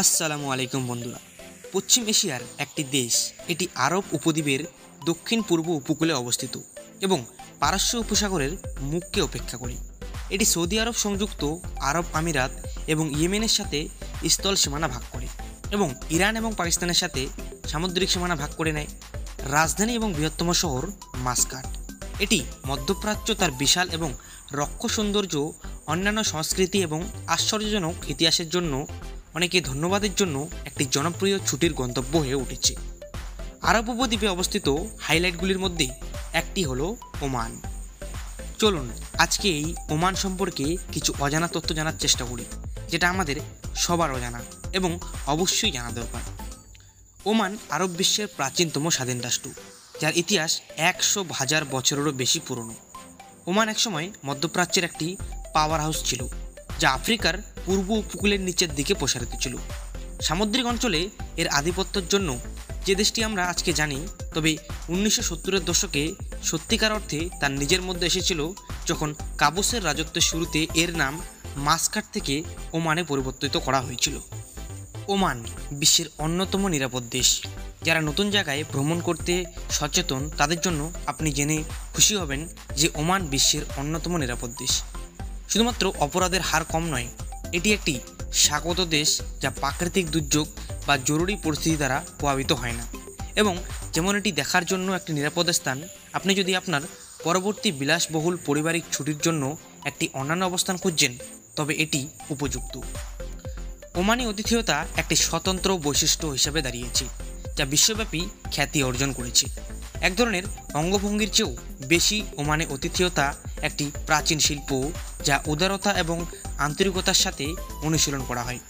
আসসালামু আলাইকুম বন্ধুরা। পশ্চিম এশিয়ার একটি দেশ, এটি আরব উপদ্বীপের দক্ষিণ পূর্ব উপকূলে অবস্থিত এবং পারস্য উপসাগরের মুখকে অপেক্ষা করে। এটি সৌদি আরব, সংযুক্ত আরব আমিরাত এবং ইয়েমেনের সাথে স্থল সীমানা ভাগ করে এবং ইরান এবং পাকিস্তানের সাথে সামুদ্রিক সীমানা ভাগ করে নেয়। রাজধানী এবং বৃহত্তম শহর মাস্কাট। এটি মধ্যপ্রাচ্য তার বিশাল এবং রক্ষ সৌন্দর্য, অন্যান্য সংস্কৃতি এবং আশ্চর্যজনক ইতিহাসের জন্য অনেকে ধন্যবাদের জন্য একটি জনপ্রিয় ছুটির গন্তব্য হয়ে উঠেছে। আরব উপদ্বীপে অবস্থিত হাইলাইটগুলির মধ্যে একটি হলো ওমান। চলুন আজকে এই ওমান সম্পর্কে কিছু অজানা তথ্য জানার চেষ্টা করি, যেটা আমাদের সবার অজানা এবং অবশ্যই জানা দরকার। ওমান আরব বিশ্বের প্রাচীনতম স্বাধীন রাষ্ট্র, যার ইতিহাস 100,000 বছরেরও বেশি পুরনো। ওমান একসময় মধ্যপ্রাচ্যের একটি পাওয়ার হাউস ছিল, যা আফ্রিকার পূর্ব উপকূলের নিচের দিকে প্রসারিত ছিল। সামুদ্রিক অঞ্চলে এর আধিপত্যের জন্য যে দেশটি আমরা আজকে জানি, তবে 1970-এর দশকে সত্যিকার অর্থে তার নিজের মধ্যে এসেছিল, যখন কাবুসের রাজত্বের শুরুতে এর নাম মাস্কাট থেকে ওমানে পরিবর্তিত করা হয়েছিল। ওমান বিশ্বের অন্যতম নিরাপদ দেশ। যারা নতুন জায়গায় ভ্রমণ করতে সচেতন, তাদের জন্য আপনি জেনে খুশি হবেন যে ওমান বিশ্বের অন্যতম নিরাপদ দেশ। শুধুমাত্র অপরাধের হার কম নয়, এটি একটি স্বাগত দেশ যা প্রাকৃতিক দুর্যোগ বা জরুরি পরিস্থিতি দ্বারা প্রভাবিত হয় না, এবং যেমন এটি দেখার জন্য একটি নিরাপদ স্থান। আপনি যদি আপনার পরবর্তী বিলাসবহুল পারিবারিক ছুটির জন্য একটি অন্যান্য অবস্থান খুঁজছেন, তবে এটি উপযুক্ত। ওমানি আতিথেয়তা একটি স্বতন্ত্র বৈশিষ্ট্য হিসেবে দাঁড়িয়েছে, যা বিশ্বব্যাপী খ্যাতি অর্জন করেছে। এক ধরনের অঙ্গভঙ্গির চেয়েও বেশি, ওমানে আতিথেয়তা একটি প্রাচীন শিল্প, যা উদারতা এবং আন্তরিকতার সাথে অনুশীলন করা হয়,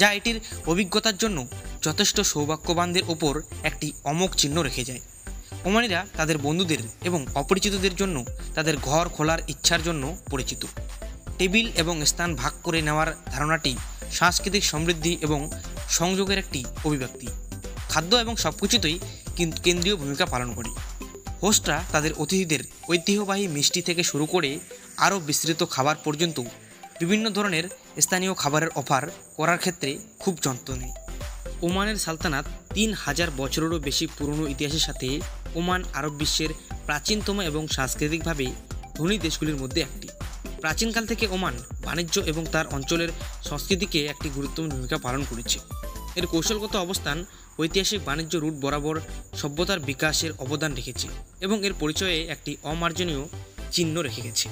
যা এটির অভিজ্ঞতার জন্য যথেষ্ট সৌভাগ্যবানদের ওপর একটি অমোঘ চিহ্ন রেখে যায়। ওমানিরা তাদের বন্ধুদের এবং অপরিচিতদের জন্য তাদের ঘর খোলার ইচ্ছার জন্য পরিচিত। টেবিল এবং স্থান ভাগ করে নেওয়ার ধারণাটি সাংস্কৃতিক সমৃদ্ধি এবং সংযোগের একটি অভিব্যক্তি। খাদ্য এবং সবকিছুতেই কেন্দ্রীয় ভূমিকা পালন করে। হোস্টরা তাদের অতিথিদের ঐতিহ্যবাহী মিষ্টি থেকে শুরু করে আরও বিস্তৃত খাবার পর্যন্ত বিভিন্ন ধরনের স্থানীয় খাবারের অফার করার ক্ষেত্রে খুব যত্ন নেয়। ওমানের সালতানাত 3000 বছরেরও বেশি পুরনো ইতিহাসের সাথে ওমান আরব বিশ্বের প্রাচীনতম এবং সাংস্কৃতিকভাবে ধনী দেশগুলির মধ্যে একটি। প্রাচীনকাল থেকে ওমান বাণিজ্য এবং তার অঞ্চলের সংস্কৃতিকে একটি গুরুত্বপূর্ণ ভূমিকা পালন করেছে। এর কৌশলগত অবস্থান ঐতিহাসিক বাণিজ্য রুট বরাবর সভ্যতার বিকাশের অবদান রেখেছে এবং এর পরিচয়ে একটি অমার্জনীয় চিহ্ন রেখে গেছে।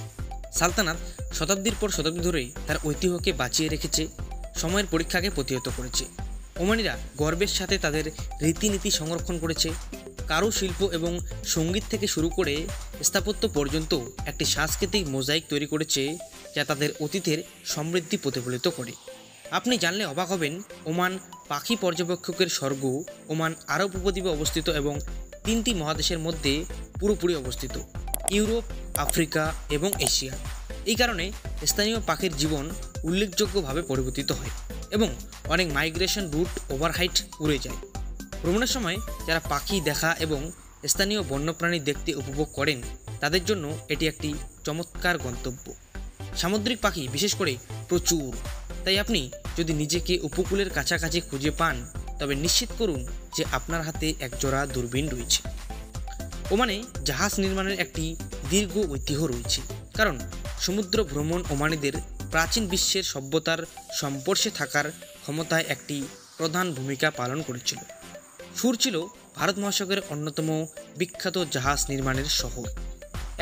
সালতানাত শতাব্দীর পর শতাব্দী ধরে তার ঐতিহ্যকে বাঁচিয়ে রেখেছে, সময়ের পরীক্ষাকে প্রতিহত করেছে। ওমানিরা গর্বের সাথে তাদের রীতিনীতি সংরক্ষণ করেছে। কারুশিল্প এবং সঙ্গীত থেকে শুরু করে স্থাপত্য পর্যন্ত একটি সাংস্কৃতিক মোজাইক তৈরি করেছে, যা তাদের অতীতের সমৃদ্ধি প্রতিফলিত করে। আপনি জানলে অবাক হবেন, ওমান পাখি পর্যবেক্ষকের স্বর্গ। ওমান আরব উপদ্বীপে অবস্থিত এবং 3টি মহাদেশের মধ্যে পুরোপুরি অবস্থিত: ইউরোপ, আফ্রিকা এবং এশিয়া। এই কারণে স্থানীয় পাখির জীবন উল্লেখযোগ্যভাবে পরিবর্তিত হয় এবং অনেক মাইগ্রেশন রুট ওভারহাইট উড়ে যায়। ভ্রমণের সময় যারা পাখি দেখা এবং স্থানীয় বন্যপ্রাণী দেখতে উপভোগ করেন, তাদের জন্য এটি একটি চমৎকার গন্তব্য। সামুদ্রিক পাখি বিশেষ করে প্রচুর, তাই আপনি যদি নিজেকে উপকূলের কাছাকাছি খুঁজে পান, তবে নিশ্চিত করুন যে আপনার হাতে একজোড়া দূরবীন রয়েছে। ওমানে জাহাজ নির্মাণের একটি দীর্ঘ ঐতিহ্য রয়েছে, কারণ সমুদ্র ভ্রমণ ওমানিদের প্রাচীন বিশ্বের সভ্যতার সংস্পর্শে থাকার ক্ষমতায় একটি প্রধান ভূমিকা পালন করেছিল। সুর ছিল ভারত মহাসাগরের অন্যতম বিখ্যাত জাহাজ নির্মাণের শহর।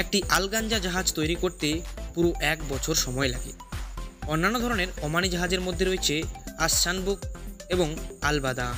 একটি আলগাঞ্জা জাহাজ তৈরি করতে পুরো 1 বছর সময় লাগে। অন্যান্য ধরনের ওমানি জাহাজের মধ্যে রয়েছে আশানবুক এবং আলবাদান।